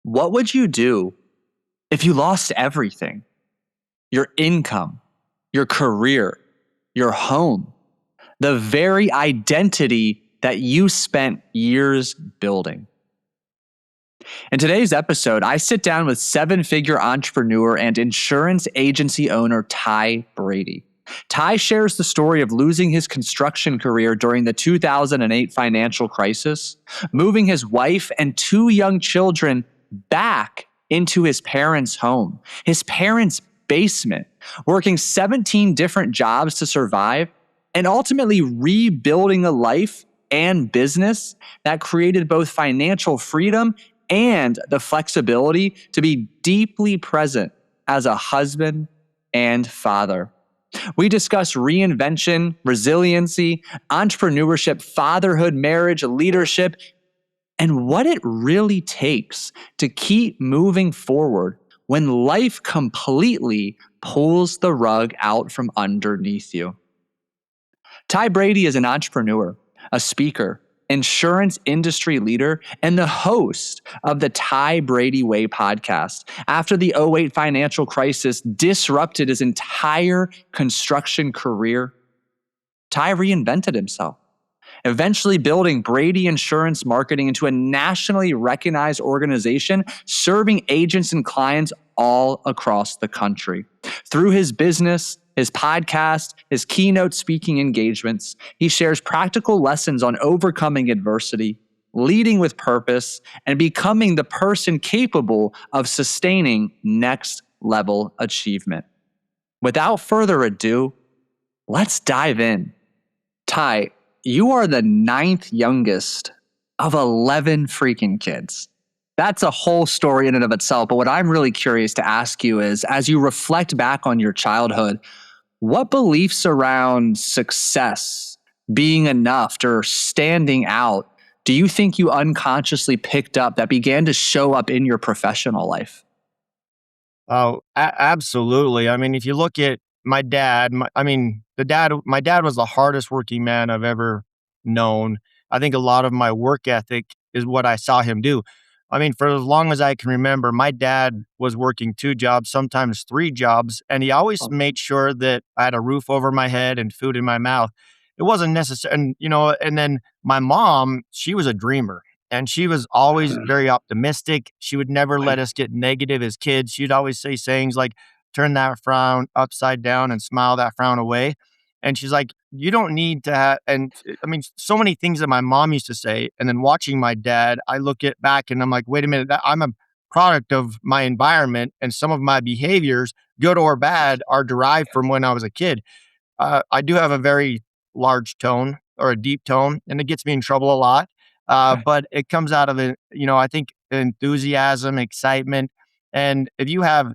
What would you do if you lost everything? Your income, your career, your home, the very identity that you spent years building. In today's episode, I sit down with seven-figure entrepreneur and insurance agency owner Ty Brady. Ty shares the story of losing his construction career during the 2008 financial crisis, moving his wife and two young children back into his parents' home, his parents' basement, working 17 different jobs to survive, and ultimately rebuilding a life and business that created both financial freedom and the flexibility to be deeply present as a husband and father. We discuss reinvention, resiliency, entrepreneurship, fatherhood, marriage, leadership, and what it really takes to keep moving forward when life completely pulls the rug out from underneath you. Ty Brady is an entrepreneur, a speaker, insurance industry leader, and the host of the Ty Brady Way podcast. After the '08 financial crisis disrupted his entire construction career, Ty reinvented himself, eventually building Brady Insurance Marketing into a nationally recognized organization serving agents and clients all across the country. Through his business, his podcast, his keynote speaking engagements, he shares practical lessons on overcoming adversity, leading with purpose, and becoming the person capable of sustaining next level achievement. Without further ado, let's dive in. Ty, you are the ninth youngest of 11 freaking kids. That's a whole story in and of itself. But what I'm really curious to ask you is, as you reflect back on your childhood, what beliefs around success, being enough, or standing out do you think you unconsciously picked up that began to show up in your professional life? Oh, absolutely. I mean, if you look at my dad, my dad was the hardest working man I've ever known. I think a lot of my work ethic is what I saw him do. I mean, for as long as I can remember, my dad was working two jobs, sometimes three jobs, and he always made sure that I had a roof over my head and food in my mouth. It wasn't necessary. And then my mom, she was a dreamer and she was always very optimistic. She would never let us get negative as kids. She'd always say sayings like, turn that frown upside down and smile that frown away. And she's like, you don't need to have, I mean, so many things that my mom used to say. And then watching my dad, I look at back and I'm like, wait a minute, I'm a product of my environment and some of my behaviors, good or bad, are derived from when I was a kid. I do have a very large tone or a deep tone, and it gets me in trouble a lot. But it comes out of it, I think enthusiasm, excitement. And if you have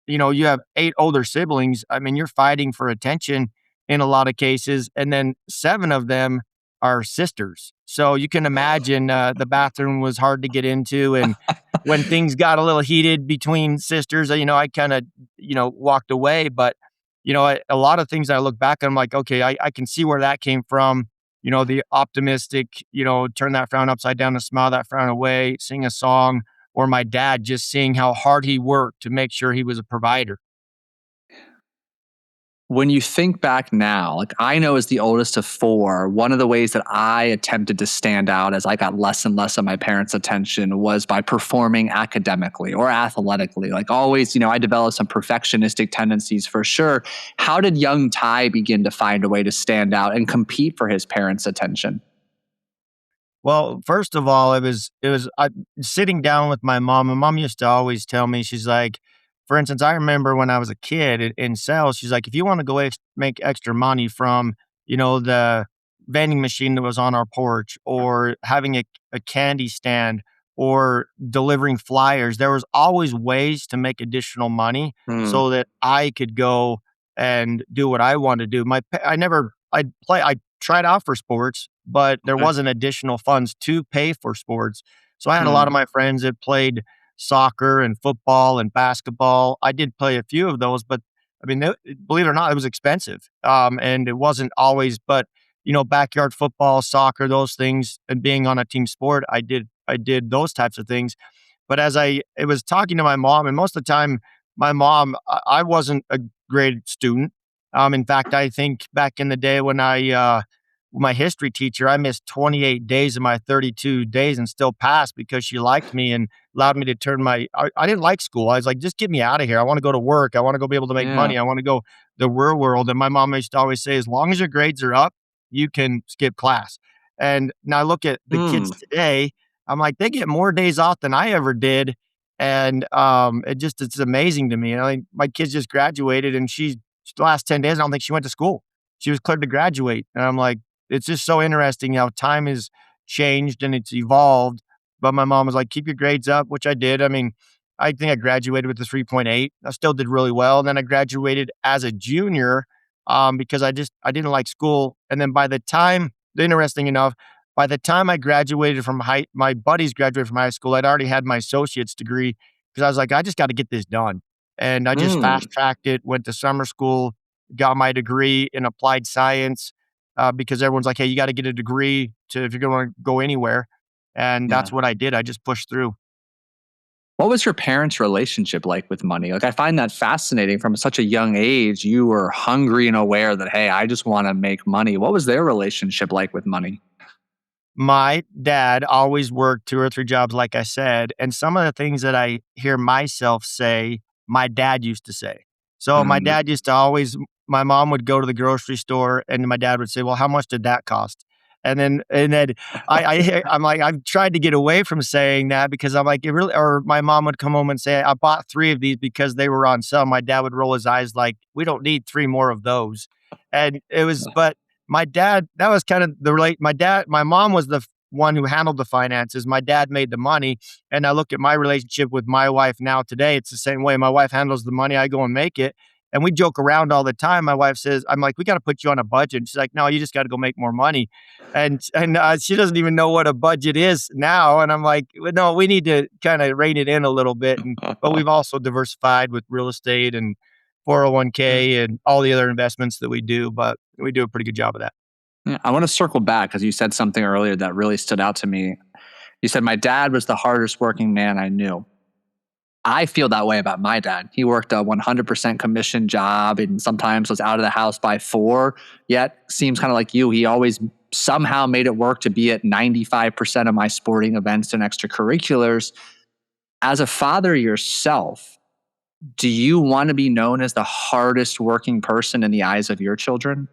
you have eight older siblings, I mean, you're fighting for attention in a lot of cases. And then seven of them are sisters. So you can imagine the bathroom was hard to get into. And when things got a little heated between sisters, I kind of, walked away. But a lot of things I look back, I'm like, okay, I can see where that came from. The optimistic, turn that frown upside down and smile that frown away, sing a song, or my dad just seeing how hard he worked to make sure he was a provider. When you think back now, like I know as the oldest of four, one of the ways that I attempted to stand out as I got less and less of my parents' attention was by performing academically or athletically. Like always, I developed some perfectionistic tendencies for sure. How did young Ty begin to find a way to stand out and compete for his parents' attention? Well, first of all, it was sitting down with my mom. My mom used to always tell me, she's like, for instance, I remember when I was a kid in sales, she's like, if you want to go make extra money from, the vending machine that was on our porch or having a candy stand or delivering flyers, there was always ways to make additional money Mm, so that I could go and do what I wanted to do. I tried out for sports, but there okay. wasn't additional funds to pay for sports. So I had a lot of Mm, my friends that played soccer and football and basketball. I did play a few of those, but I mean, believe it or not, it was expensive. And it wasn't always, but backyard football, soccer, those things, and being on a team sport, I did those types of things. But as I was talking to my mom, and most of the time, my mom, I wasn't a great student. In fact, I think back in the day when my history teacher, I missed 28 days of my 32 days and still passed because she liked me and allowed me to turn I didn't like school. I was like, just get me out of here. I want to go to work. I want to go be able to make Yeah. money. I want to go the real world. And my mom used to always say, as long as your grades are up, you can skip class. And now I look at the Hmm. kids today, I'm like, they get more days off than I ever did. And it's amazing to me. I mean, my kids just graduated and the last 10 days, I don't think she went to school. She was cleared to graduate. And I'm like, it's just so interesting how time has changed and it's evolved. But my mom was like, keep your grades up, which I did. I mean, I think I graduated with a 3.8. I still did really well. And then I graduated as a junior because I didn't like school. And then interesting enough, by the time I graduated my buddies graduated from high school, I'd already had my associate's degree because I was like, I just got to get this done. And I just Hmm. fast tracked it, went to summer school, got my degree in applied science because everyone's like, hey, you got to get a degree if you're going to go anywhere. And that's Yeah. what I did. I just pushed through. What was your parents' relationship like with money? Like, I find that fascinating. From such a young age, you were hungry and aware that, hey, I just want to make money. What was their relationship like with money? My dad always worked 2 or 3 jobs, like I said, and some of the things that I hear myself say, my dad used to say. So my Mm. dad used to always my mom would go to the grocery store and my dad would say, "Well, how much did that cost?" And then I'm like, I've tried to get away from saying that because I'm like, it really or my mom would come home and say, "I bought 3 of these because they were on sale." My dad would roll his eyes like, "We don't need 3 more of those." And it was but my dad, that was kind of my mom was the one who handled the finances. My dad made the money. And I look at my relationship with my wife now today, it's the same way. My wife handles the money, I go and make it. And we joke around all the time. My wife says, I'm like, we got to put you on a budget. And she's like, no, you just got to go make more money. And she doesn't even know what a budget is now. And I'm like, well, no, we need to kind of rein it in a little bit. But we've also diversified with real estate and Yeah. 401k and all the other investments that we do. But we do a pretty good job of that. Yeah, I want to circle back because you said something earlier that really stood out to me. You said, my dad was the hardest working man I knew. I feel that way about my dad. He worked a 100% commission job and sometimes was out of the house by 4, yet seems kind of like you. He always somehow made it work to be at 95% of my sporting events and extracurriculars. As a father yourself, do you want to be known as the hardest working person in the eyes of your children?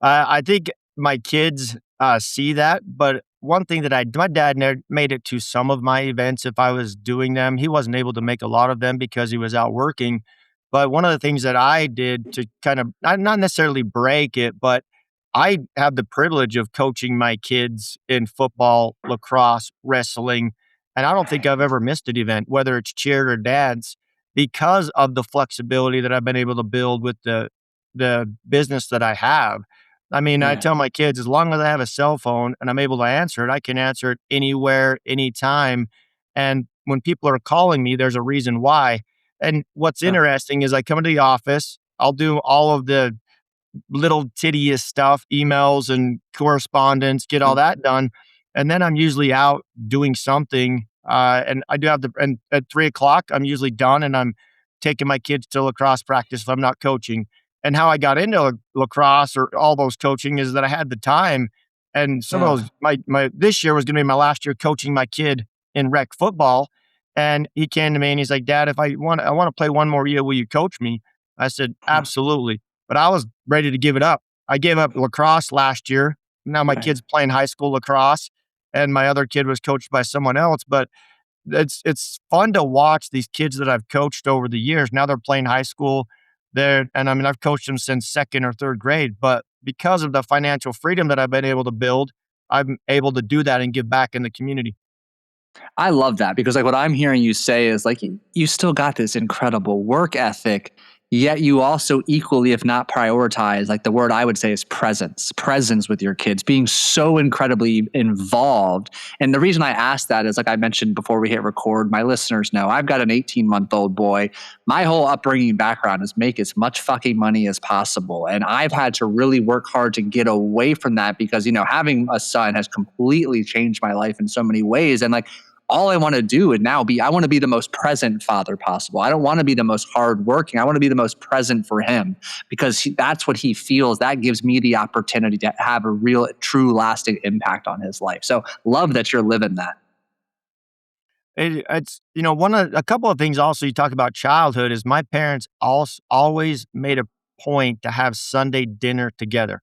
I think my kids see that, but one thing that my dad never made it to some of my events if I was doing them. He wasn't able to make a lot of them because he was out working. But one of the things that I did to kind of not necessarily break it, but I have the privilege of coaching my kids in football, lacrosse, wrestling, and I don't think I've ever missed an event, whether it's cheer or dance, because of the flexibility that I've been able to build with the business that I have. I mean, I Yeah. tell my kids, as long as I have a cell phone and I'm able to answer it, I can answer it anywhere, anytime. And when people are calling me, there's a reason why. And what's Yeah. interesting is I come into the office, I'll do all of the little tedious stuff, emails and correspondence, get all Mm. that done. And then I'm usually out doing something. And I do have and at 3 o'clock, I'm usually done and I'm taking my kids to lacrosse practice if I'm not coaching. And how I got into lacrosse or all those coaching is that I had the time. And some of Yeah. those, this year was going to be my last year coaching my kid in rec football. And he came to me and he's like, Dad, I want to play one more year. Will you coach me? I said, absolutely. But I was ready to give it up. I gave up lacrosse last year. Now my Right. kid's playing high school lacrosse, and my other kid was coached by someone else. But it's fun to watch these kids that I've coached over the years. Now they're playing high school. I mean, I've coached them since second or third grade. But because of the financial freedom that I've been able to build, I'm able to do that and give back in the community. I love that because like what I'm hearing you say is like you still got this incredible work ethic, yet you also equally, if not prioritize, like the word I would say is presence with your kids, being so incredibly involved. And the reason I ask that is like I mentioned before we hit record, my listeners know I've got an 18-month-old boy. My whole upbringing background is make as much fucking money as possible. And I've had to really work hard to get away from that because, having a son has completely changed my life in so many ways. And like, all I want to do and now be, I want to be the most present father possible. I don't want to be the most hardworking. I want to be the most present for him because that's what he feels. That gives me the opportunity to have a real, true, lasting impact on his life. So love that you're living that. It's a couple of things also you talk about childhood is my parents always made a point to have Sunday dinner together.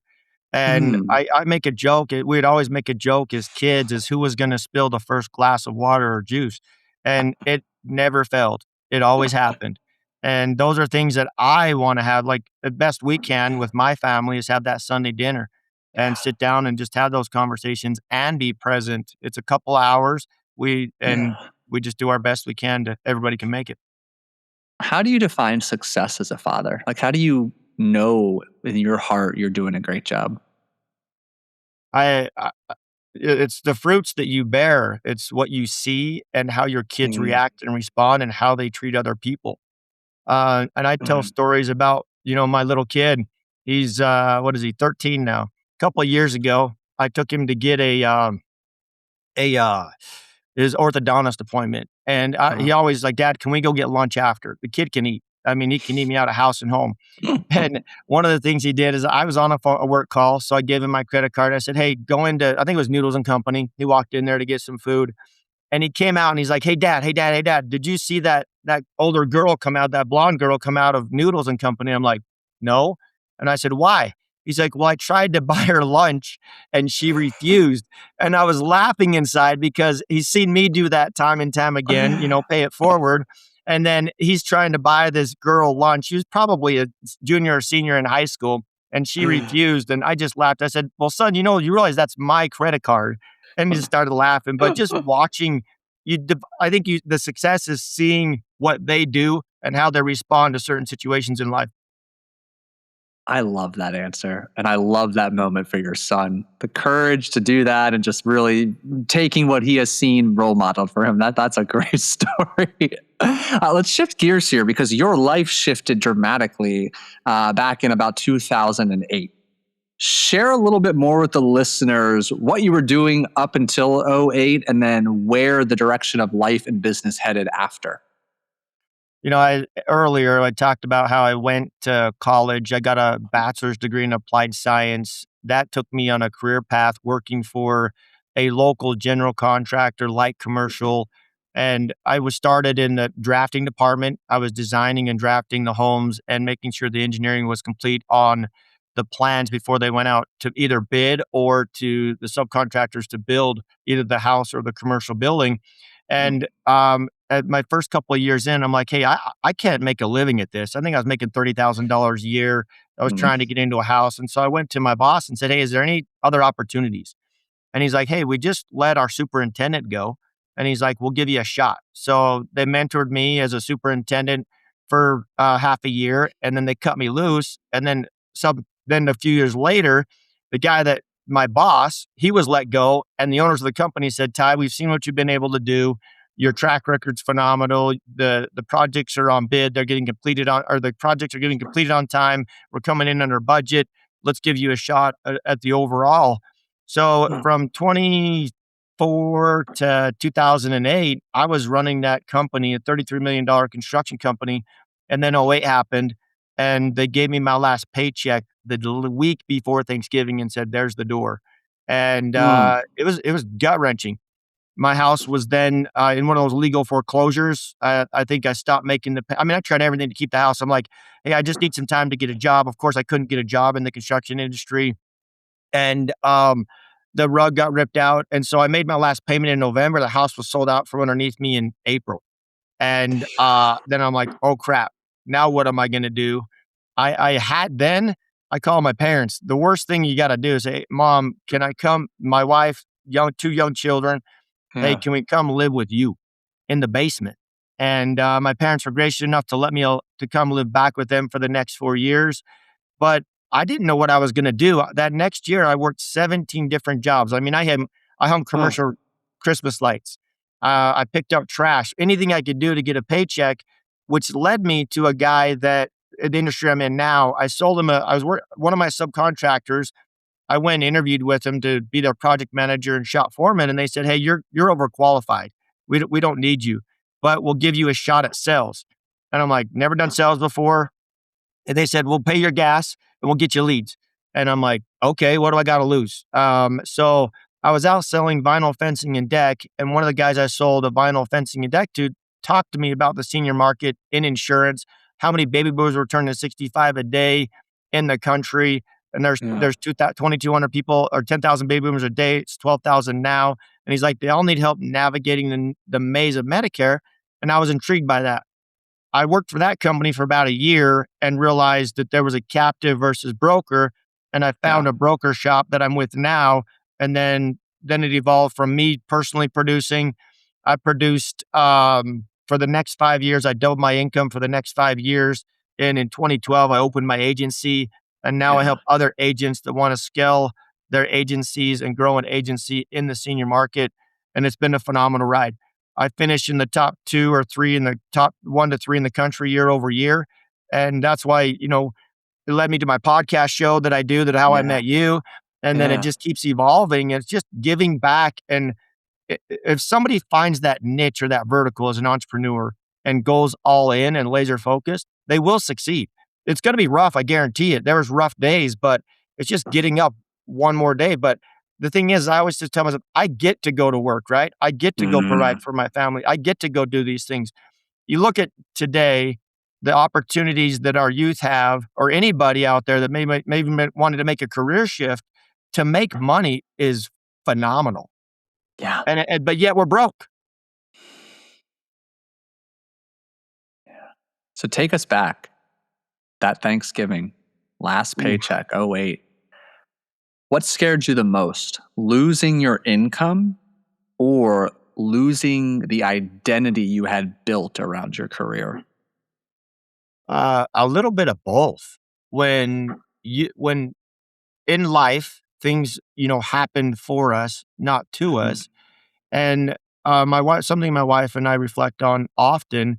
And Mm, I make a joke, we'd always make a joke as kids as who was gonna spill the first glass of water or juice, and it never failed. It always happened. And those are things that I wanna have, like, the best we can with my family is have that Sunday dinner and yeah. sit down and just have those conversations and be present. It's a couple hours, and Yeah. we just do our best we can to everybody can make it. How do you define success as a father? Like, how do you know in your heart you're doing a great job? I it's the fruits that you bear. It's what you see and how your kids Mm, react and respond and how they treat other people. And I tell mm, stories about, my little kid. He's, what is he, 13 now. A couple of years ago, I took him to get a, his orthodontist appointment. And uh, he always like, Dad, can we go get lunch after? The kid can eat. I mean, he can eat me out of house and home. And one of the things he did is I was on a work call, so I gave him my credit card. I said, "Hey, go into," I think it was Noodles and Company. He walked in there to get some food, and he came out and he's like, "Hey, dad, hey, dad, hey, dad, did you see that older girl come out, that blonde girl come out of Noodles and Company?" I'm like, "No." And I said, "Why?" He's like, "Well, I tried to buy her lunch and she refused." And I was laughing inside because he's seen me do that time and time again, pay it forward. And then he's trying to buy this girl lunch. She was probably a junior or senior in high school and she refused. And I just laughed. I said, "Well, son, you realize that's my credit card." And he just started laughing. But just watching I think the success is seeing what they do and how they respond to certain situations in life. I love that answer. And I love that moment for your son. The courage to do that and just really taking what he has seen role modeled for him. That's a great story. Let's shift gears here because your life shifted dramatically back in about 2008. Share a little bit more with the listeners what you were doing up until '08, and then where the direction of life and business headed after. I talked about how I went to college. I got a bachelor's degree in applied science. That took me on a career path working for a local general contractor, light commercial. And I was started in the drafting department. I was designing and drafting the homes and making sure the engineering was complete on the plans before they went out to either bid or to the subcontractors to build either the house or the commercial building. Mm, And at my first couple of years in, I'm like, "Hey, I can't make a living at this." I think I was making $30,000 a year. I was mm, trying to get into a house, and so I went to my boss and said, "Hey, is there any other opportunities?" And he's like, "Hey, we just let our superintendent go." And he's like, "We'll give you a shot." So they mentored me as a superintendent for half a year, and then they cut me loose. And then a few years later, the guy that my boss, he was let go, and the owners of the company said, "Ty, we've seen what you've been able to do. Your track record's phenomenal. The projects are on bid. They're getting completed on, or the projects are getting completed on time. We're coming in under budget. Let's give you a shot at the overall." So mm, from 24 to 2008, I was running that company, a $33 million construction company. And then '08 happened and they gave me my last paycheck the week before Thanksgiving and said, "There's the door." And mm, it was gut wrenching. My house was then in one of those legal foreclosures. I think I stopped making I mean, I tried everything to keep the house. I'm like, "Hey, I just need some time to get a job." Of course, I couldn't get a job in the construction industry and the rug got ripped out. And so I made my last payment in November. The house was sold out from underneath me in April. And then I'm like, "Oh crap. Now what am I going to do?" I call my parents. The worst thing you got to do is say, "Mom, can I come?" My wife, two young children. "Hey, yeah. can we come live with you in the basement?" And my parents were gracious enough to let me to come live back with them for the next 4 years. But I didn't know what I was gonna do. That next year, I worked 17 different jobs. I mean, I hung Huh. commercial Christmas lights. I picked up trash, anything I could do to get a paycheck, which led me to a guy that in the industry I'm in now, I sold him one of my subcontractors. I went and interviewed with him to be their project manager and shop foreman, and they said, "Hey, you're overqualified. We don't need you, but we'll give you a shot at sales." And I'm like, "Never done sales before." And they said, "We'll pay your gas and we'll get you leads." And I'm like, "Okay, what do I got to lose?" So I was out selling vinyl fencing and deck, and one of the guys I sold a vinyl fencing and deck to talked to me about the senior market in insurance, how many baby boomers were turning 65 a day in the country. And Yeah. there's 2,200 people or 10,000 baby boomers a day. It's 12,000 now. And he's like, they all need help navigating the maze of Medicare. And I was intrigued by that. I worked for that company for about a year and realized that there was a captive versus broker. And I Yeah. found a broker shop that I'm with now. And then it evolved from me personally producing. I produced for the next 5 years. I doubled my income for the next 5 years. And in 2012, I opened my agency. And now I Yeah. help other agents that want to scale their agencies and grow an agency in the senior market. And it's been a phenomenal ride. I finished in the top 2 or 3 in the top 1 to 3 in the country year over year. And that's why, it led me to my podcast show that I do, that how I Yeah. met you. And then it Yeah. just keeps evolving. It's just giving back. And if somebody finds that niche or that vertical as an entrepreneur and goes all in and laser focused, they will succeed. It's going to be rough. I guarantee it. There's rough days, but it's just getting up one more day. But the thing is, I always just tell myself, I get to go to work, right? I get to go provide Mm. for my family. I get to go do these things. You look at today, the opportunities that our youth have, or anybody out there that maybe wanted to make a career shift to make money is phenomenal. Yeah. But yet we're broke. So take us back that Thanksgiving, last Ooh. paycheck, oh 08. What scared you the most? Losing your income or losing the identity you had built around your career? A little bit of both. When in life things happen for us, not to Mhm. us, and my wife, something my wife and I reflect on often.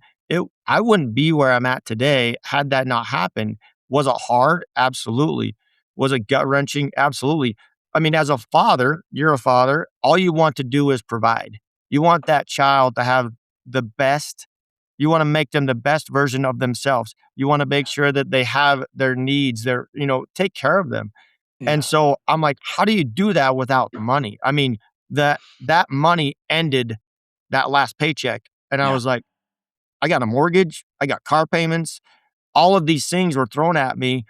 I wouldn't be where I'm at today had that not happened. Was it hard? Absolutely. Was it gut wrenching? Absolutely. I mean, as a father, you're a father. All you want to do is provide. You want that child to have the best. You want to make them the best version of themselves. You want to make sure that they have their needs, take care of them. And Yeah. so I'm like, how do you do that without the money? I mean, that money ended that last paycheck. And I Yeah. was like, I got a mortgage, I got car payments, all of these things were thrown at me.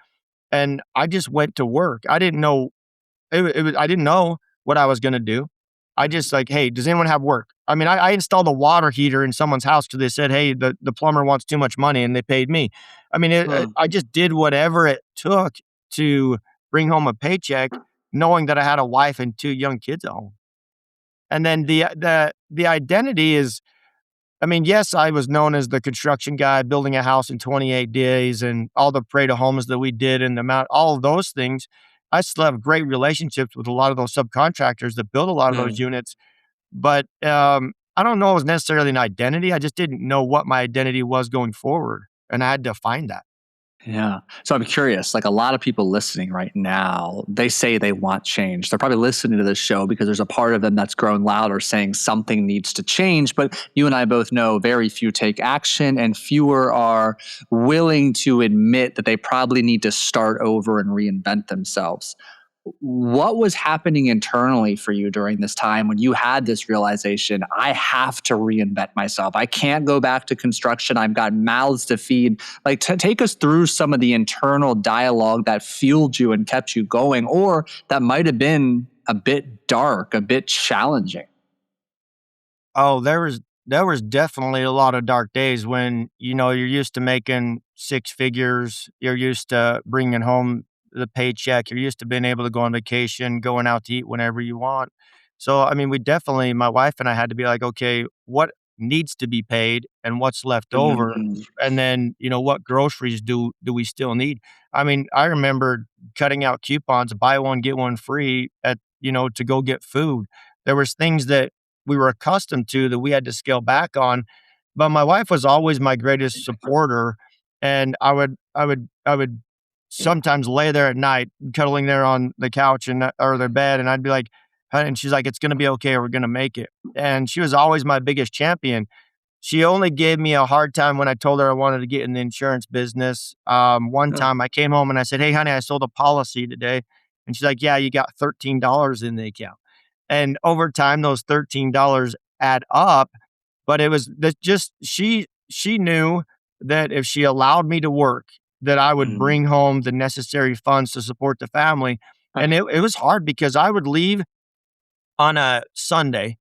And I just went to work. I didn't know I didn't know what I was gonna do. I Mhm. just like, "Hey, does anyone have work?" I mean, I installed a water heater in someone's house because they said, "Hey, the plumber wants too much money," and they paid me. I mean, Huh. I just did whatever it took to bring home a paycheck, knowing that I had a wife and 2 young kids at home. And then the identity is, I mean, yes, I was known as the construction guy building a house in 28 days and all the parade of homes that we did and the amount, all of those things. I still have great relationships with a lot of those subcontractors that build a lot of those Mm. units. But I don't know it was necessarily an identity. I just didn't know what my identity was going forward. And I had to find that. Yeah. So I'm curious, like a lot of people listening right now, they say they want change. They're probably listening to this show because there's a part of them that's growing louder saying something needs to change. But you and I both know very few take action and fewer are willing to admit that they probably need to start over and reinvent themselves. What was happening internally for you during this time when you had this realization? I have to reinvent myself. I can't go back to construction. I've got mouths to feed. Like, take us through some of the internal dialogue that fueled you and kept you going, or that might have been a bit dark, a bit challenging. Oh, there was definitely a lot of dark days when, you're used to making 6 figures, you're used to bringing home the paycheck, you're used to being able to go on vacation, going out to eat whenever you want. So, I mean, we definitely my wife and I had to be like, "Okay, what needs to be paid and what's left over? Mm. And then, what groceries do we still need?" I mean, I remember cutting out coupons, buy one, get one free to go get food. There was things that we were accustomed to that we had to scale back on. But my wife was always my greatest supporter. And I would sometimes lay there at night, cuddling there on the couch or their bed. And I'd be like, And she's like, "It's gonna be okay. We're gonna make it." And she was always my biggest champion. She only gave me a hard time when I told her I wanted to get in the insurance business. One Yeah. time I came home and I said, "Hey, honey, I sold a policy today." And she's like, "Yeah, you got $13 in the account." And over time, those $13 add up. But it was that just she knew that if she allowed me to work, that I would Mm. bring home the necessary funds to support the family. Uh, And it was hard because I would leave on a Sunday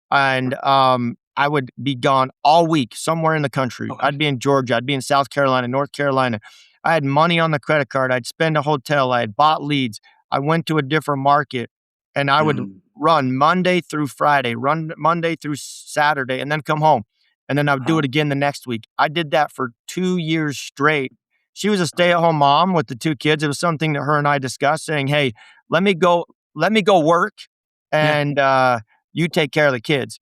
and I would be gone all week somewhere in the country. okay. I'd be in Georgia, I'd be in South Carolina, North Carolina. I had money on the credit card. I'd spend a hotel. I had bought leads. I went to a different market, and I would Mm. run Monday through Friday, run Monday through Saturday, and then come home. And then I would do Huh. it again the next week. I did that for 2 years straight. She was a stay-at-home mom with the two kids. It was something that her and I discussed, saying, "Hey, let me go, let me go work, Yeah. and you take care of the kids."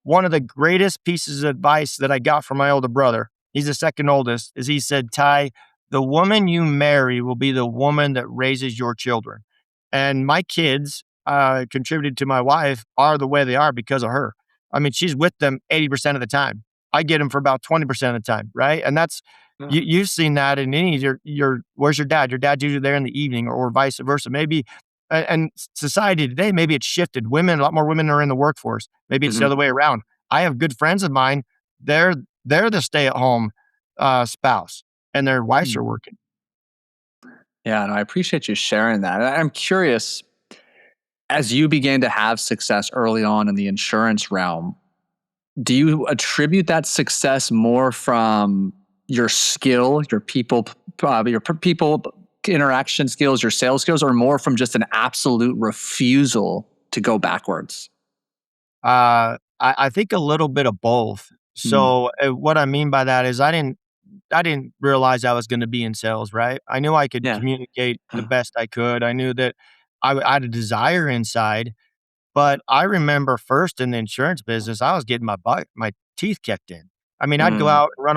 One of the greatest pieces of advice that I got from my older brother, he's the second oldest, is he said, "Ty, the woman you marry will be the woman that raises your children." And my kids, contributed to my wife, are the way they are because of her. I mean, she's with them 80% of the time. I get them for about 20% of the time, right? And that's Yeah. you've seen that in any of your where's your dad? Your dad's usually there in the evening or vice versa. Maybe and society today, maybe it's shifted. Women, a lot more women are in the workforce. Maybe it's the Mhm. other way around. I have good friends of mine. They're they're the stay-at-home spouse, and their wives are Mm. working. Yeah, and I appreciate you sharing that. I'm curious, as you began to have success early on in the insurance realm, do you attribute that success more from your skill, your people interaction skills, your sales skills, or more from just an absolute refusal to go backwards? I think a little bit of both. Mm. So what I mean by that is I didn't realize I was going to be in sales. Right? I knew I could Yeah. communicate the Huh. best I could. I knew that I had a desire inside. But I remember first in the insurance business, I was getting my teeth kicked in. I mean, I'd go Mm. out and run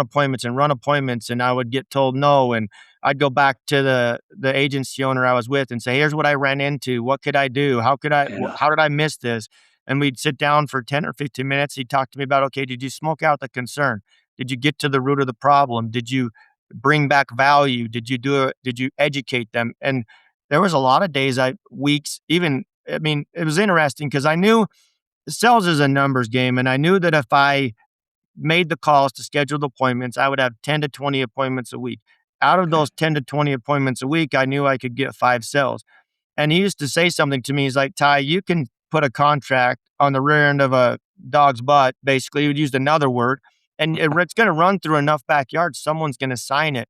appointments, and I would get told no, and I'd go back to the agency owner I was with and say, "Here's what I ran into. What could I do? Yeah. How did I miss this?" And we'd sit down for 10 or 15 minutes. He'd talk to me about, "Okay, did you smoke out the concern? Did you get to the root of the problem? Did you bring back value? Did you do it? Did you educate them?" And there was a lot of days, weeks, even I mean, it was interesting because I knew sales is a numbers game, and I knew that if I made the calls to scheduled appointments, I would have 10 to 20 appointments a week. Out of Okay. those 10 to 20 appointments a week, I knew I could get 5 sales. And he used to say something to me. He's like, "Ty, you can put a contract on the rear end of a dog's butt." Basically, he would use another word, and it's going to run through enough backyards. Someone's going to sign it.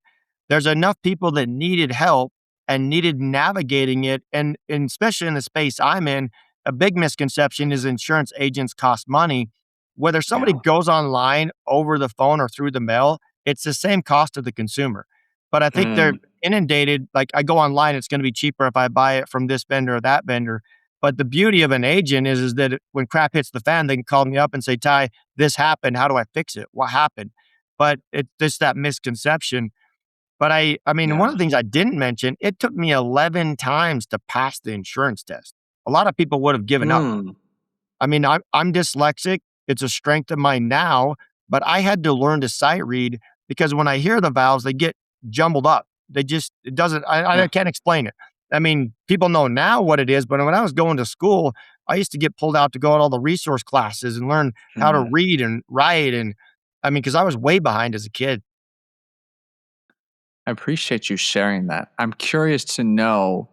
There's enough people that needed help and needed navigating it. And especially in the space I'm in, a big misconception is insurance agents cost money. Whether somebody Yeah. goes online over the phone or through the mail, it's the same cost to the consumer. But I think they're Mm. inundated. Like I go online, it's going to be cheaper if I buy it from this vendor or that vendor. But the beauty of an agent is that when crap hits the fan, they can call me up and say, "Ty, this happened. How do I fix it? What happened?" But it's just that misconception. But I mean, one of Yeah. the things I didn't mention, it took me 11 times to pass the insurance test. A lot of people would have given up. Mm. I mean, I'm dyslexic. It's a strength of mine now, but I had to learn to sight read because when I hear the vowels, they get jumbled up. They just, it doesn't, I Yeah. can't explain it. I mean, people know now what it is, but when I was going to school, I used to get pulled out to go to all the resource classes and learn how to Mm. read and write. And I mean, because I was way behind as a kid. I appreciate you sharing that. I'm curious to know,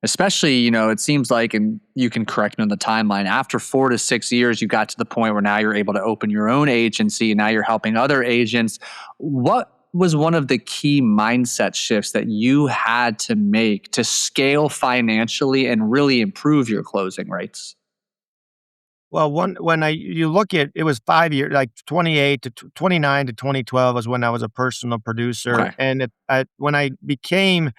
especially, it seems like, and you can correct me on the timeline, after 4 to 6 years, you got to the point where now you're able to open your own agency and now you're helping other agents. What was one of the key mindset shifts that you had to make to scale financially and really improve your closing rates? Well, when I you look at it was 5 years, like 28 to 29 to 2012 was when I was a personal producer, Okay. and when I became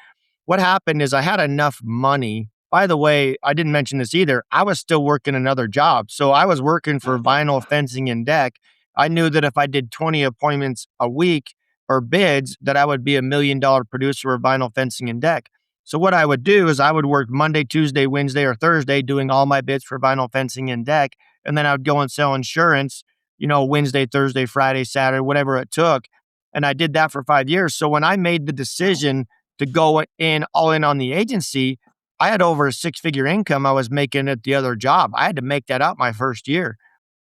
what happened is I had enough money. By the way, I didn't mention this either. I was still working another job. So I was working for vinyl fencing and deck. I knew that if I did 20 appointments a week or bids, that I would be $1 million producer of vinyl fencing and deck. So what I would do is I would work Monday, Tuesday, Wednesday, or Thursday doing all my bits for vinyl fencing and deck. And then I would go and sell insurance, Wednesday, Thursday, Friday, Saturday, whatever it took. And I did that for 5 years. So when I made the decision to go in all in on the agency, I had over a six-figure income I was making at the other job. I had to make that up my first year.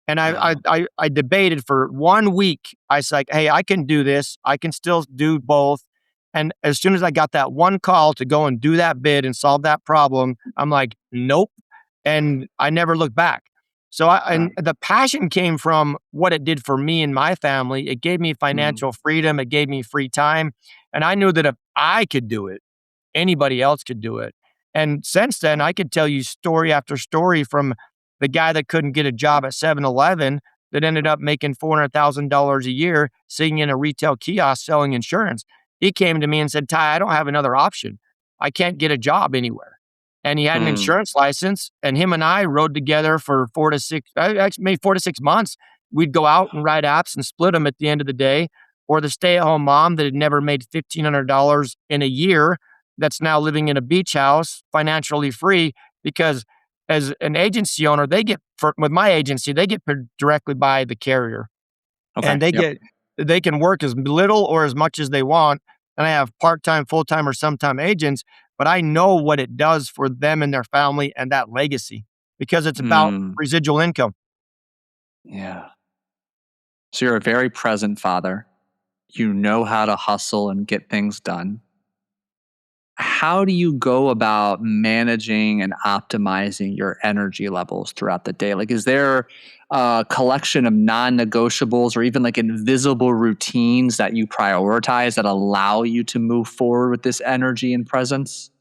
And Wow. I debated for 1 week. I was like, "Hey, I can do this. I can still do both." And as soon as I got that one call to go and do that bid and solve that problem, I'm like, "Nope." And I never looked back. So Wow. and the passion came from what it did for me and my family. It gave me Mm, financial freedom. It gave me free time. And I knew that if I could do it, anybody else could do it. And since then, I could tell you story after story from the guy that couldn't get a job at 7-Eleven that ended up making $400,000 a year sitting in a retail kiosk selling insurance. He came to me and said, "Ty, I don't have another option. I can't get a job anywhere." And he had an mm, insurance license, and him and I rode together for 4 to 6, actually maybe 4 to 6 months. We'd go out and ride apps and split them at the end of the day. Or the stay-at-home mom that had never made $1,500 in a year that's now living in a beach house financially free because as an agency owner, with my agency, they get paid directly by the carrier okay. and Yep. they can work as little or as much as they want. And I have part-time, full-time, or sometime agents, but I know what it does for them and their family and that legacy because it's about Mm, residual income. yeah. So you're a very present father. You know how to hustle and get things done. How do you go about managing and optimizing your energy levels throughout the day? Like, is there a collection of non negotiables or even like invisible routines that you prioritize that allow you to move forward with this energy and presence?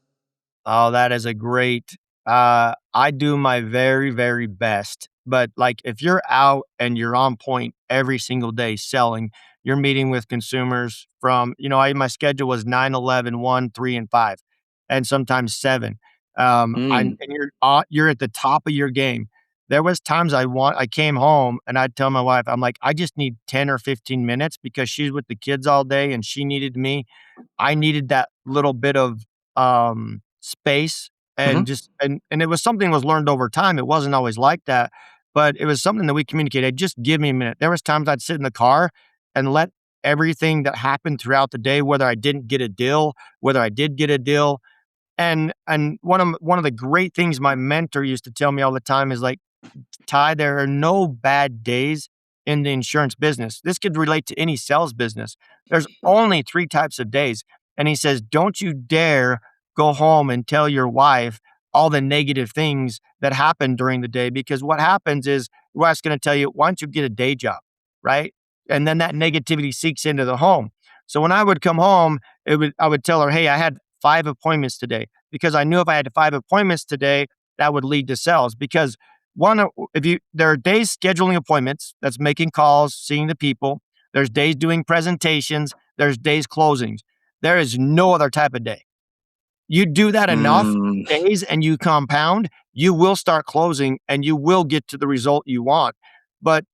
Oh, that is a great I do my very, very best. But like if you're out and you're on point every single day selling, you're meeting with consumers from, my schedule was 9, 11, 1, 3, and 5, and sometimes 7. Mm, And you're at the top of your game. There was times I came home and I'd tell my wife, I'm like, I just need 10 or 15 minutes because she's with the kids all day and she needed me. I needed that little bit of, space hmm. and it was something that was learned over time. It wasn't always like that, but it was something that we communicated, "Just give me a minute." There was times I'd sit in the car and let everything that happened throughout the day, whether I didn't get a deal, whether I did get a deal, and one of the great things my mentor used to tell me all the time is like, Ty, there are no bad days in the insurance business. This could relate to any sales business. There's only three types of days. And he says, don't you dare go home and tell your wife all the negative things that happen during the day because what happens is your wife's going to tell you, why don't you get a day job? Right. And then that negativity seeks into the home. So when I would come home, I would tell her, hey, I had 5 appointments today because I knew if I had 5 appointments today, that would lead to sales because if you there are days scheduling appointments, that's making calls, seeing the people. There's days doing presentations, there's days closings. There is no other type of day. You do that enough Mm, days and you compound, you will start closing and you will get to the result you want. But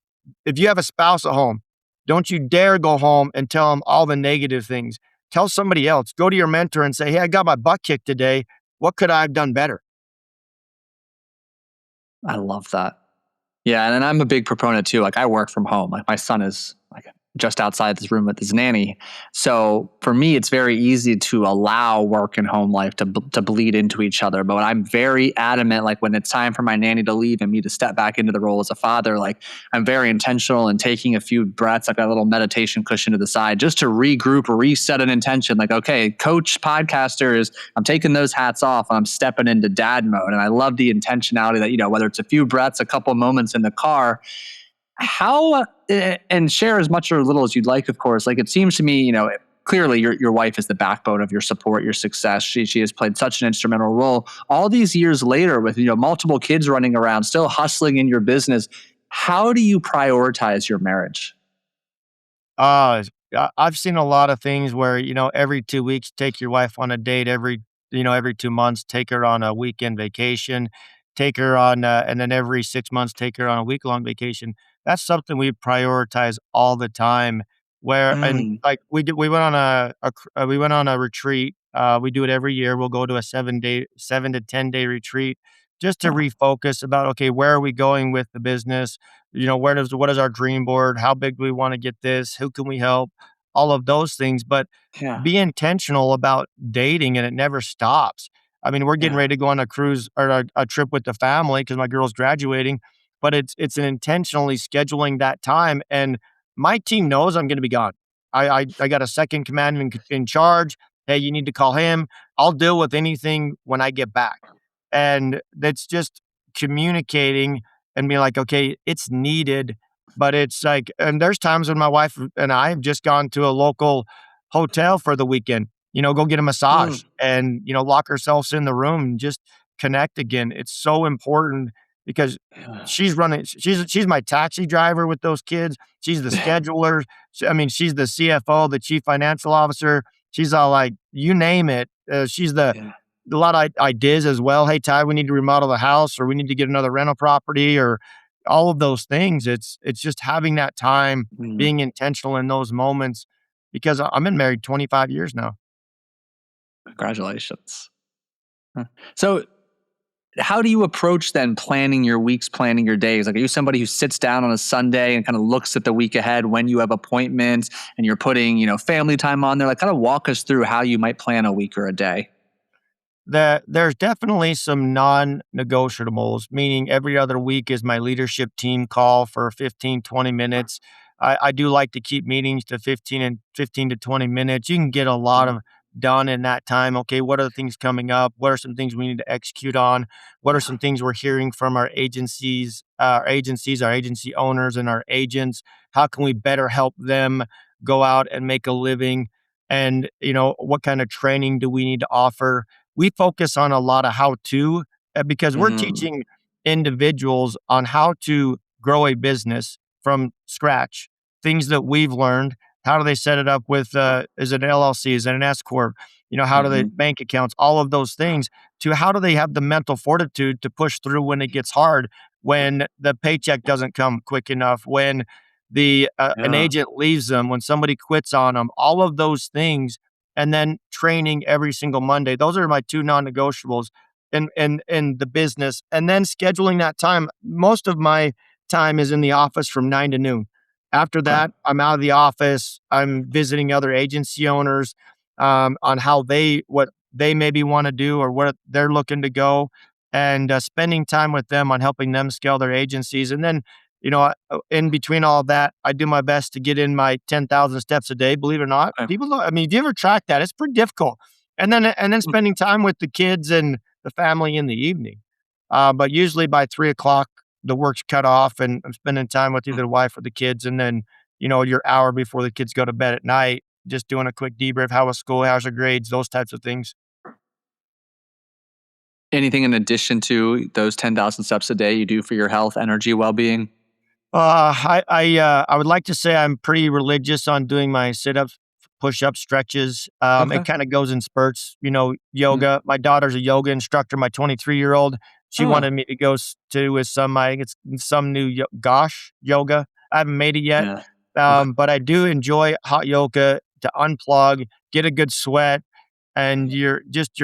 if you have a spouse at home, don't you dare go home and tell them all the negative things. Tell somebody else. Go to your mentor and say, "Hey, I got my butt kicked today. What could I have done better?" I love that. Yeah, and I'm a big proponent too. Like I work from home. Like my son is like just outside this room with his nanny. So for me, it's very easy to allow work and home life to bleed into each other. But I'm very adamant, like when it's time for my nanny to leave and me to step back into the role as a father, like I'm very intentional in taking a few breaths, like a little meditation cushion to the side, just to regroup or reset an intention. Like, okay, coach, podcaster is I'm taking those hats off and I'm stepping into dad mode. And I love the intentionality that, whether it's a few breaths, a couple moments in the car, how and share as much or little as you'd like, of course. Like it seems to me, clearly your wife is the backbone of your support, your success. She has played such an instrumental role. All these years later, with multiple kids running around, still hustling in your business, how do you prioritize your marriage? I've seen a lot of things where, every 2 weeks, take your wife on a date, every 2 months, take her on a weekend vacation, take her on, and then every 6 months, take her on a week-long vacation. That's something we prioritize all the time where and Mm, like we went on we went on a retreat We do it every year. We'll go to a 7 to 10 day retreat just to Wow. refocus about, okay, where are we going with the business? What is our dream board? How big do we want to get this? Who can we help? All of those things. But Yeah. be intentional about dating and it never stops. I mean, we're getting Yeah. ready to go on a cruise or a trip with the family because my girl's graduating, but it's an intentionally scheduling that time. And my team knows I'm going to be gone. I got a second command in charge. Hey, you need to call him. I'll deal with anything when I get back. And that's just communicating and be like, okay, it's needed. But it's like, and there's times when my wife and I have just gone to a local hotel for the weekend, go get a massage Mm. and, lock ourselves in the room and just connect again. It's so important because Yeah. she's my taxi driver with those kids. She's the scheduler. I mean, she's the CFO, the chief financial officer. She's all like, you name it. She's Yeah. a lot of ideas as well. Hey, Ty, we need to remodel the house or we need to get another rental property or all of those things. It's just having that time, Mm. being intentional in those moments because I've been married 25 years now. Congratulations. Huh. So, how do you approach then planning your weeks, planning your days? Like, are you somebody who sits down on a Sunday and kind of looks at the week ahead when you have appointments and you're putting, family time on there? Like, kind of walk us through how you might plan a week or a day. There's definitely some non-negotiables, meaning every other week is my leadership team call for 15, 20 minutes. I do like to keep meetings to 15 to 20 minutes. You can get a lot Mm. of done in that time. Okay, what are the things coming up? What are some things we need to execute on? What are Yeah. some things we're hearing from our agency owners and our agents? How can we better help them go out and make a living? And, what kind of training do we need to offer? We focus on a lot of how to because we're Mhm. teaching individuals on how to grow a business from scratch, things that we've learned. How do they set it up with, is it an LLC? Is it an S Corp? How do they Mhm. bank accounts? All of those things to how do they have the mental fortitude to push through when it gets hard, when the paycheck doesn't come quick enough, when an Yeah. agent leaves them, when somebody quits on them, all of those things and then training every single Monday. Those are my two non-negotiables in the business. And then scheduling that time. Most of my time is in the office from 9 to noon. After Okay. that, I'm out of the office. I'm visiting other agency owners on what they maybe want to do or where they're looking to go, and spending time with them on helping them scale their agencies. And then in between all of that, I do my best to get in my 10,000 steps a day. Believe it or not, Okay. people don't. I mean, if you ever track that, it's pretty difficult. And then Mm. spending time with the kids and the family in the evening. But usually by 3 o'clock, the work's cut off, and I'm spending time with either Mm. the wife or the kids. And then your hour before the kids go to bed at night, just doing a quick debrief. How was school? How's your grades? Those types of things. Anything in addition to those 10,000 steps a day you do for your health, energy, well-being? I would like to say I'm pretty religious on doing my sit-ups, push-ups, stretches. It Okay. kind of goes in spurts. Mm. Yoga. My daughter's a yoga instructor. My 23-year-old, she Oh, wanted me to go to with I think it's some new Gosh yoga. I haven't made it yet, yeah. Okay. but I do enjoy hot yoga to unplug, get a good sweat, and your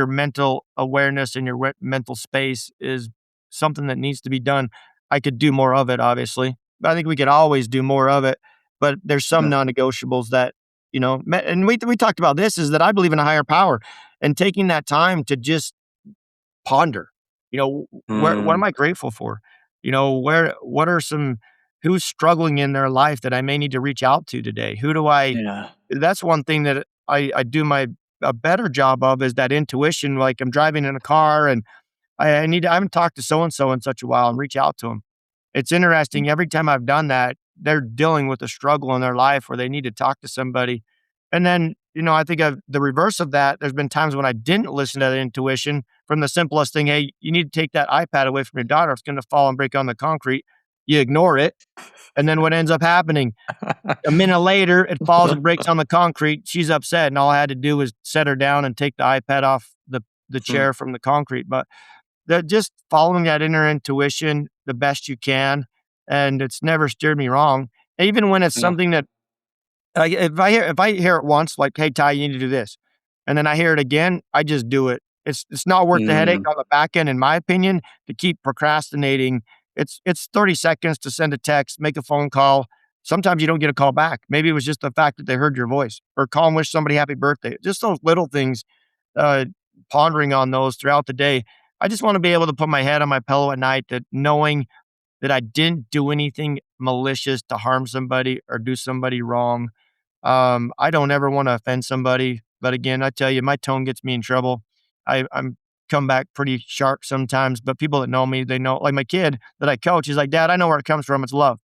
mental awareness and your mental space is something that needs to be done. I could do more of it, obviously. I think we could always do more of it, but there's some Okay. non-negotiables that, and we talked about this is that I believe in a higher power and taking that time to just ponder, what am Mm. I grateful for? What are who's struggling in their life that I may need to reach out to today? Yeah. That's one thing that I do a better job of is that intuition. Like I'm driving in a car and I haven't talked to so and so in such a while and reach out to them. It's Mm. interesting. Every time I've done that, they're dealing with a struggle in their life where they need to talk to somebody. And then, I think of the reverse of that. There's been times when I didn't listen to that intuition from the simplest thing. Hey, you need to take that iPad away from your daughter. It's going to fall and break on the concrete. You ignore it. And then what ends up happening? A minute later, it falls and breaks on the concrete. She's upset. And all I had to do was set her down and take the iPad off the Mm. chair from the concrete. But just following that inner intuition the best you can, and it's never steered me wrong. Even when it's Yeah. something that if I hear it once, like, "Hey, Ty, you need to do this," and then I hear it again, I just do it. It's not worth the headache Mm, on the back end, in my opinion, to keep procrastinating. It's 30 seconds to send a text, make a phone call. Sometimes you don't get a call back. Maybe it was just the fact that they heard your voice, or call and wish somebody happy birthday. Just those little things, uh, pondering on those throughout the day. I just want to be able to put my head on my pillow at night, that knowing that I didn't do anything malicious to harm somebody or do somebody wrong. I don't ever want to offend somebody, but again, I tell you, my tone gets me in trouble. I'm come back pretty sharp sometimes, but people that know me, they know. Like my kid that I coach, he's like, "Dad, I know where it comes from. It's love."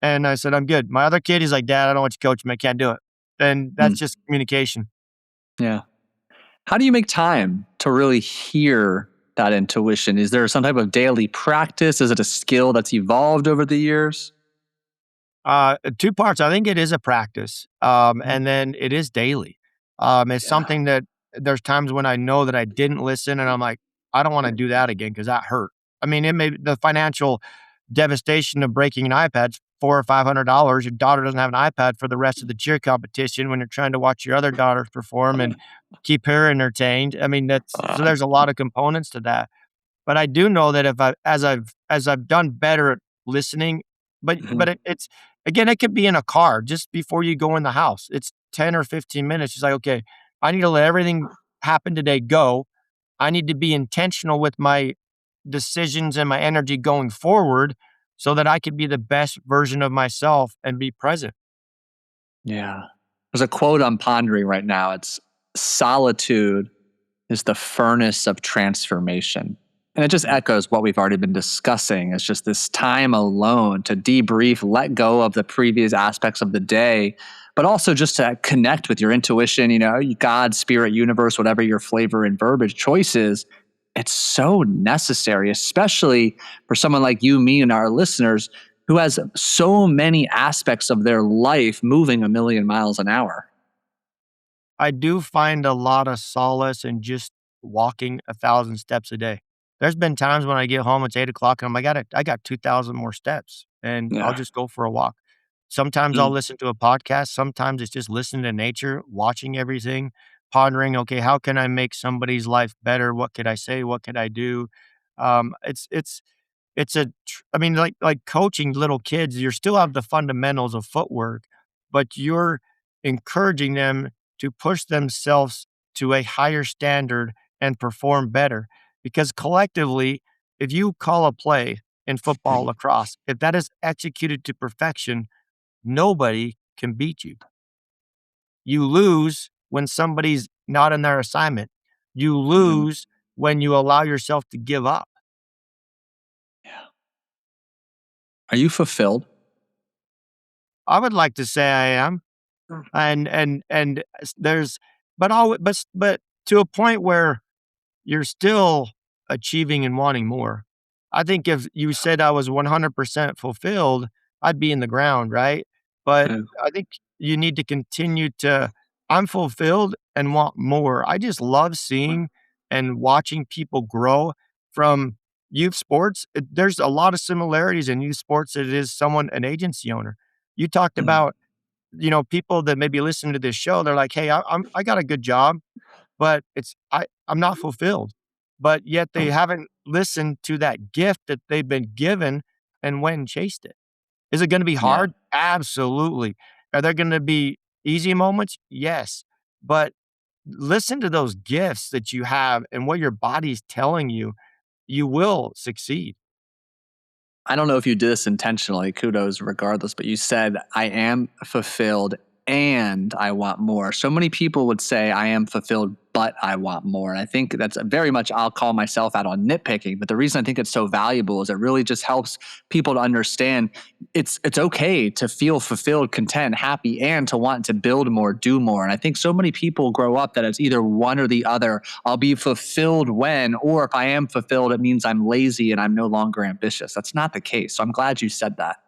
And I said, "I'm good." My other kid, he's like, "Dad, I don't want you coaching me. I can't do it." And that's mm, just communication. yeah. How do you make time to really hear that intuition? Is there some type of daily practice? Is it a skill that's evolved over the years? Two parts. I think it is a practice, Mhm. and then it is daily. It's Yeah. something that there's times when I know that I didn't listen, and I'm like, I don't want to do that again because that hurt. I mean, it may the financial devastation of breaking an iPad's $400 or $500. Your daughter doesn't have an iPad for the rest of the cheer competition when you're trying to watch your other daughters perform and keep her entertained. I mean, that's so there's a lot of components to that. But I do know that if I as I've done better at listening, Mhm. it's again, it could be in a car just before you go in the house. It's 10 or 15 minutes. It's like, okay, I need to let everything happen today go. I need to be intentional with my decisions and my energy going forward so that I can be the best version of myself and be present. Yeah. There's a quote I'm pondering right now. It's solitude is the furnace of transformation. And it just Mm. echoes what we've already been discussing. It's just this time alone to debrief, let go of the previous aspects of the day, but also just to connect with your intuition, God, spirit, universe, whatever your flavor and verbiage choice is. It's so necessary, especially for someone like you, me, and our listeners who has so many aspects of their life moving a million miles an hour. I do find a lot of solace in just walking 1,000 steps a day. There's been times when I get home, it's 8 o'clock, and I got 2,000 more steps, and I'll Yeah. just go for a walk. Sometimes I'll Mm, listen to a podcast. Sometimes it's just listening to nature, watching everything, pondering, okay, how can I make somebody's life better? What could I say? What could I do? It's I mean, like coaching little kids, you still have the fundamentals of footwork, but you're encouraging them to push themselves to a higher standard and perform better. Because collectively, if you call a play in football, lacrosse, if that is executed to perfection, nobody can beat you. You lose when somebody's not in their assignment. You mhm. lose when you allow yourself to give up. Yeah. Are you fulfilled? I would like to say I am. And there's but all but to a point where you're still achieving and wanting more. I think if you said I was 100% fulfilled, I'd be in the ground, right? But Yeah. I think you need to continue to I'm fulfilled and want more. I just love seeing and watching people grow from youth sports. There's a lot of similarities in youth sports. It is someone, an agency owner. You talked Mhm. about people that maybe listen to this show, they're like, "Hey, I got a good job, but I'm not fulfilled." But yet they haven't listened to that gift that they've been given and went and chased it. Is it gonna be Yeah. hard? Absolutely. Are there gonna be easy moments? Yes. But listen to those gifts that you have and what your body's telling you, you will succeed. I don't know if you did this intentionally, kudos regardless, but you said, I am fulfilled and I want more. So many people would say, I am fulfilled, but I want more. And I think that's very much, I'll call myself out on nitpicking. But the reason I think it's so valuable is it really just helps people to understand it's okay to feel fulfilled, content, happy, and to want to build more, do more. And I think so many people grow up that it's either one or the other. I'll be fulfilled when, or if I am fulfilled, it means I'm lazy and I'm no longer ambitious. That's not the case. So I'm glad you said that.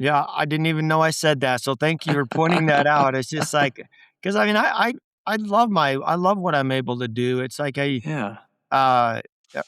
Yeah, I didn't even know I said that, so thank you for pointing that out. It's just like, because I mean, I love what I'm able to do. It's like Yeah.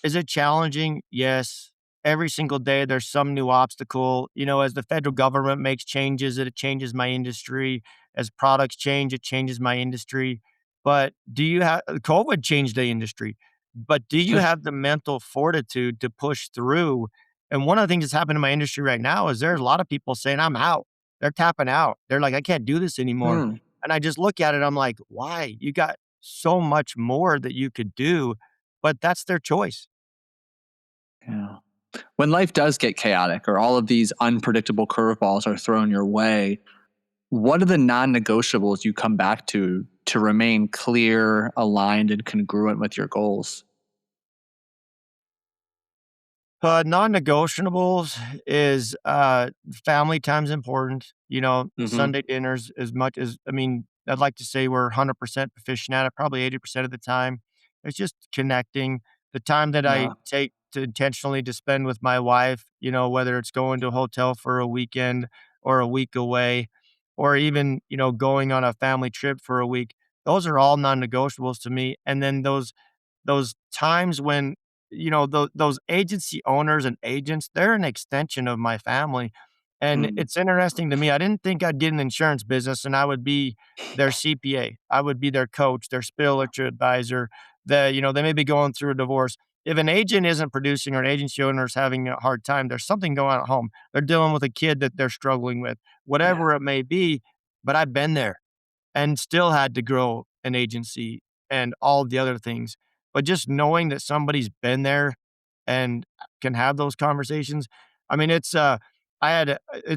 is it challenging? Yes. Every single day there's some new obstacle. As the federal government makes changes, it changes my industry. As products change, it changes my industry. But do you have COVID changed the industry, but do you have the mental fortitude to push through? And one of the things that's happened in my industry right now is there's a lot of people saying, "I'm out." They're tapping out. They're like, "I can't do this anymore." Hmm. And I just look at it, I'm like, "Why? You got so much more that you could do," but that's their choice. Yeah. When life does get chaotic or all of these unpredictable curveballs are thrown your way, what are the non-negotiables you come back to remain clear, aligned, and congruent with your goals? Non-negotiables is, family time's important, Hmm. Sunday dinners as much as I mean, I'd like to say we're 100% proficient at it, probably 80% of the time. It's just connecting. The time that I Yeah. take to intentionally to spend with my wife, whether it's going to a hotel for a weekend or a week away, or even, going on a family trip for a week, those are all non-negotiables to me, and then those times when, those agency owners and agents, they're an extension of my family. And Mm. it's interesting to me. I didn't think I'd get an insurance business and I would be their CPA. I would be their coach, their spiritual advisor. They may be going through a divorce. If an agent isn't producing or an agency owner is having a hard time, there's something going on at home. They're dealing with a kid that they're struggling with, Yeah. whatever it may be. But I've been there and still had to grow an agency and all the other things. But just knowing that somebody's been there and can have those conversations, I mean, it's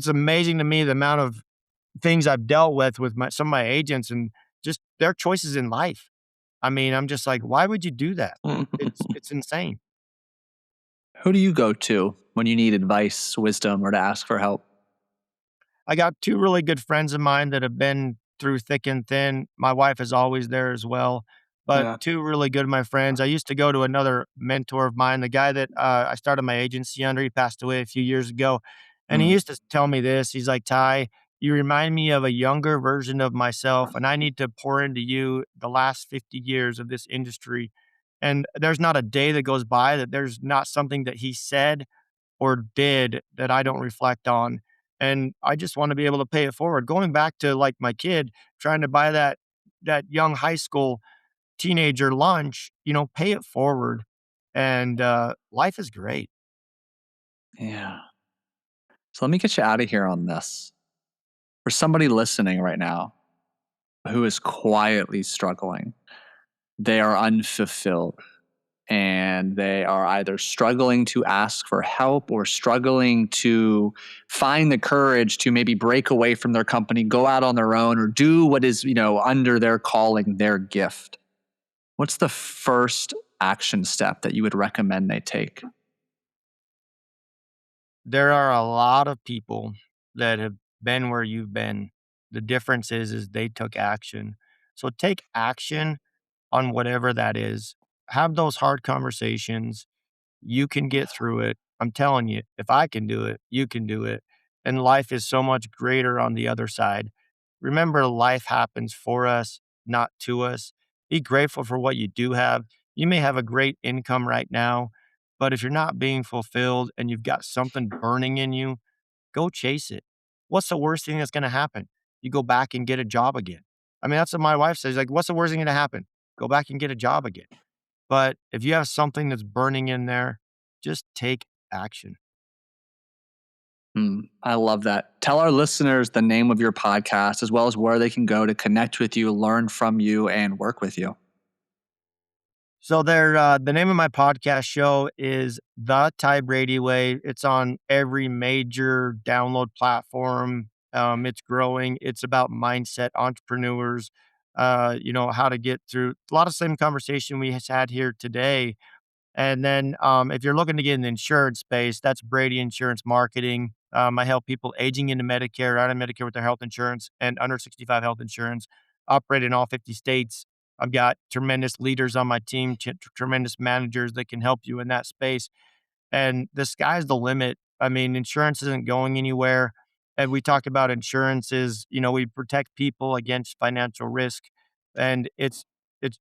amazing to me the amount of things I've dealt with some of my agents and just their choices in life. I mean, I'm just like, why would you do that? It's insane. Who do you go to when you need advice, wisdom, or to ask for help? I got 2 really good friends of mine that have been through thick and thin. My wife is always there as well, but Yeah. 2 really good of my friends. I used to go to another mentor of mine, the guy that, I started my agency under, he passed away a few years ago, and he Mm. used to tell me this, he's like, "Ty, you remind me of a younger version of myself, and I need to pour into you the last 50 years of this industry." And there's not a day that goes by that there's not something that he said or did that I don't reflect on. And I just want to be able to pay it forward. Going back to like my kid trying to buy that young high school teenager lunch, pay it forward. And life is great. Yeah. So let me get you out of here on this. For somebody listening right now who is quietly struggling, they are unfulfilled and they are either struggling to ask for help or struggling to find the courage to maybe break away from their company, go out on their own, or do what is, under their calling, their gift. What's the first action step that you would recommend they take? There are a lot of people that have been where you've been. The difference is they took action. So take action on whatever that is. Have those hard conversations. You can get through it. I'm telling you, if I can do it, you can do it. And life is so much greater on the other side. Remember, life happens for us, not to us. Be grateful for what you do have. You may have a great income right now, but if you're not being fulfilled and you've got something burning in you, go chase it. What's the worst thing that's going to happen? You go back and get a job again. I mean, that's what my wife says. Like, what's the worst thing going to happen? Go back and get a job again. But if you have something that's burning in there, just take action. I love that. Tell our listeners the name of your podcast as well as where they can go to connect with you, learn from you, and work with you. So the name of my podcast show is The Ty Brady Way. It's on every major download platform. It's growing. It's about mindset, entrepreneurs, how to get through a lot of same conversation we has had here today. And then if you're looking to get in the insurance space, that's Brady Insurance Marketing. I help people aging into Medicare, out of Medicare with their health insurance and under 65 health insurance, operate in all 50 states. I've got tremendous leaders on my team, tremendous managers that can help you in that space. And the sky's the limit. I mean, insurance isn't going anywhere. And we talk about insurances, we protect people against financial risk. And it's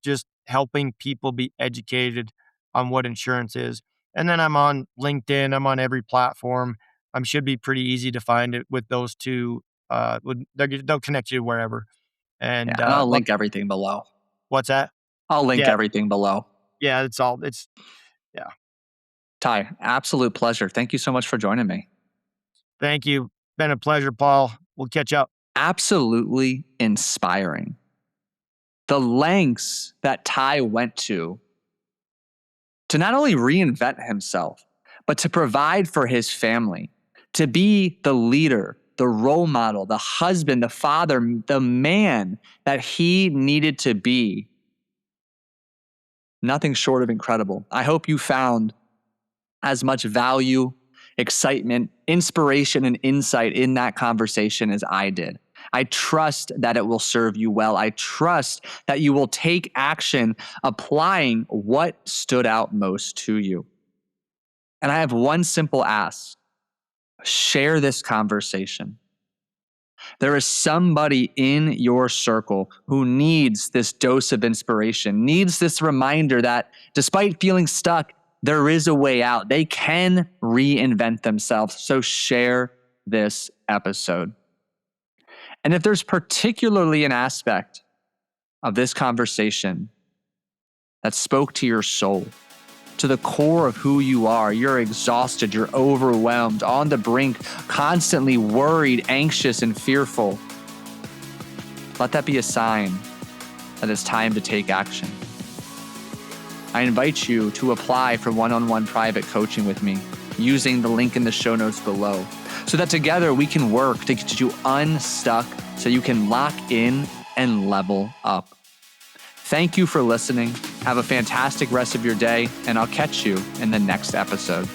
just helping people be educated on what insurance is. And then I'm on LinkedIn, I'm on every platform. Should be pretty easy to find it with those two. They'll connect you wherever. Yeah, And and I'll love link everything below. What's that? I'll link Yeah. everything below. Yeah. It's all, it's, yeah. Ty, absolute pleasure. Thank you so much for joining me. Thank you. Been a pleasure, Paul. We'll catch up. Absolutely inspiring. The lengths that Ty went to not only reinvent himself, but to provide for his family, to be the leader, the role model, the husband, the father, the man that he needed to be. Nothing short of incredible. I hope you found as much value, excitement, inspiration, and insight in that conversation as I did. I trust that it will serve you well. I trust that you will take action applying what stood out most to you. And I have one simple ask: share this conversation. There is somebody in your circle who needs this dose of inspiration, needs this reminder that despite feeling stuck, there is a way out. They can reinvent themselves. So share this episode. And if there's particularly an aspect of this conversation that spoke to your soul, to the core of who you are, you're exhausted, you're overwhelmed, on the brink, constantly worried, anxious, and fearful, let that be a sign that it's time to take action. I invite you to apply for one-on-one private coaching with me using the link in the show notes below, so that together we can work to get you unstuck so you can lock in and level up. Thank you for listening. Have a fantastic rest of your day, and I'll catch you in the next episode.